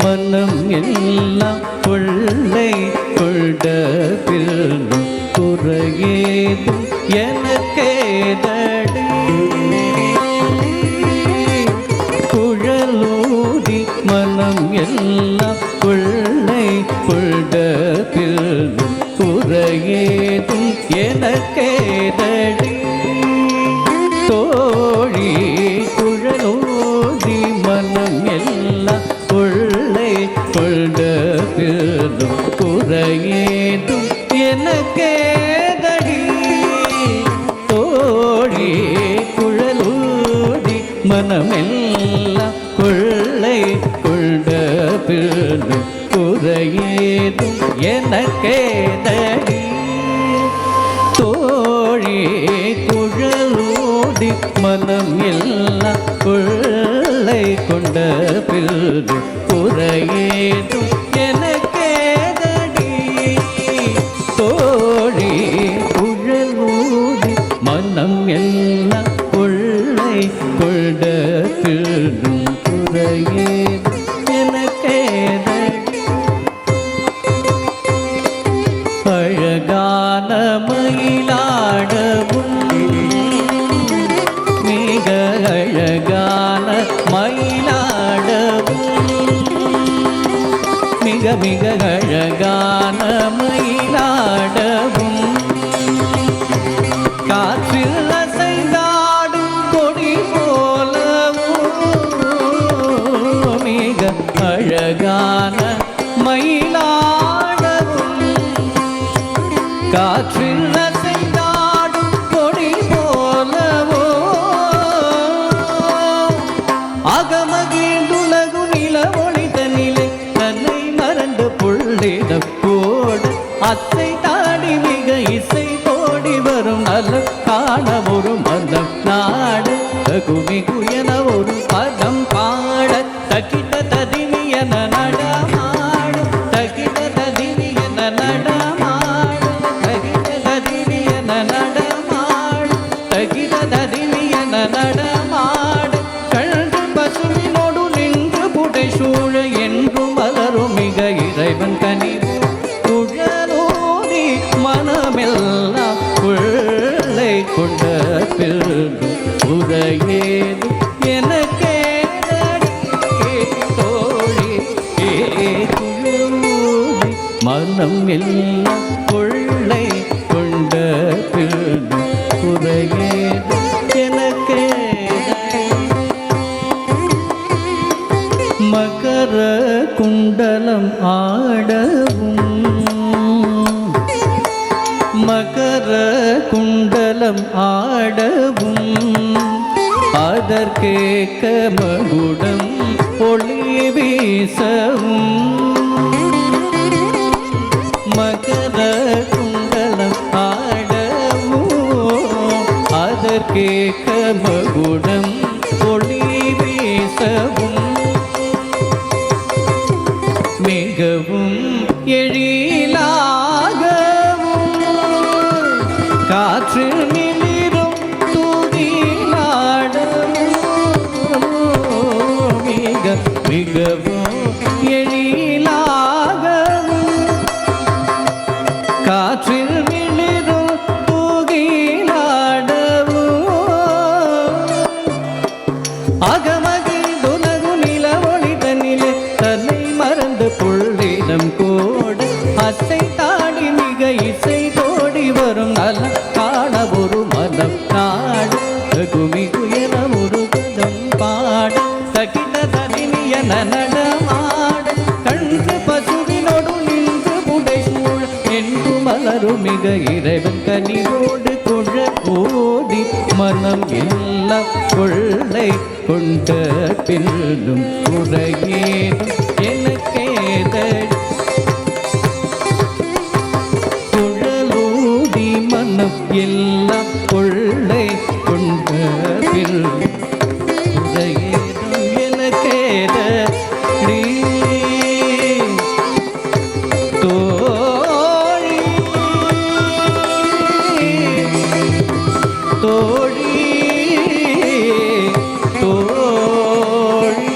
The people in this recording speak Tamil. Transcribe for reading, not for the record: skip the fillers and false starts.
மனம் எல்லாம் கொள்ளை கொண்ட பின்னும் குறையேதும் எனக்கேதடி. குழலூதி மனம் எல்லாம் கொள்ளை கொண்ட பின்னும் குறையேதும் எனக்கேதடி. தோழி குழலூதி மனம் எல்லாம் கொள்ளை கொண்ட பின்னும் குறையேதும் எனக்கேதடி. தோழி குழலூதி மனமெல்லாம் கொள்ளை கொண்ட பின்னும் குறையேதும் எனக்கேதடி. தோழி குழலூதி மனம் எல்லாம் கொள்ளை கொண்ட பின்னும் குறையேதும் எனக்கேதடி. தோழி குழலூதி மனம் எல்லாம் கொள்ளை கொண்ட பின்னும் குறையேதும் எனக்கேதடி. அழகான மயிலாடவும் மிக அழகான மயிலாடவும் மிக மிக அழகான மயிலாடவும் காற்றில் அசைந்தாடும் கொடி போலவும் மிக அழகான மயிலாடவும் காற்றில் அசைந்தாடும் கொடி போலவோ அகமகிழ்ந்துலகு நில ஒளிதனிலே தன்னை மறந்து புள்ளிடம் போட அத்தை தாடி மிக இசை போடி வரும் நல்ல காண ஒரு மதம் நாடு தகுமி குயன ஒரு பதம் பாட தகிட்ட ததினியன நடமாடு தகிட்ட ததினியன நடமாடு தகிட்ட ததினியன நடமாடு தகிட்ட ததினியன நடமாடு கழுது பசுவினோடு நின்று புடை சூழ என்றும் மலரும் மிக இறைவன் கனிவு குழலூதி மனமெல்லாம் கொள்ளை கொண்ட பின்னும் குறையேதும் எனக்கேதடி. தோழி குழலூதி மனம் எல்லாம் கொள்ளை கொண்ட பின்னும் குறையேதும் எனக்கேதடி. மகர குண்டலம் ஆடவும் மகர குண்டலம் ஆடவும் அதற்கேக்க மகுடம் ஒளி வீசவும் மகர குண்டலம் ஆடவும் அதற்கேக்க மகுடம் ஒளி வீசவும் மிகவும் எழிலாகவும் காற்று மிளிரும் தூகிலாடவும் மிக மிகவும் எழிலாகவும் காற்றில் மிளிரும் தூகிலாடவும் அகமகிழ்ந்துலகு நில ஒளிதனிலே தன்னை மறந்து புள்ளிடம் கோட அசை தாடி மிக இசை தோடி வரும் நல காண ஒரு மனம் நாடு குமிகு என ஒரு கதம் பாட தகிட தனிய நடமாட கண்டு பசுவினோடு நின்று புடை சூழ என்று மலரும் மிக இறைவன் கனிவோடு குழ ஓடி மனம் எல்லாம் கொள்ளை கொண்ட பின்னும் குறையேனும் எனக்கேதடி குழலூடி மனம் எல்லாம் கொள்ளை கொண்ட பின் குறையேனும் எனக்கேதடி தோழி தோழி தோழி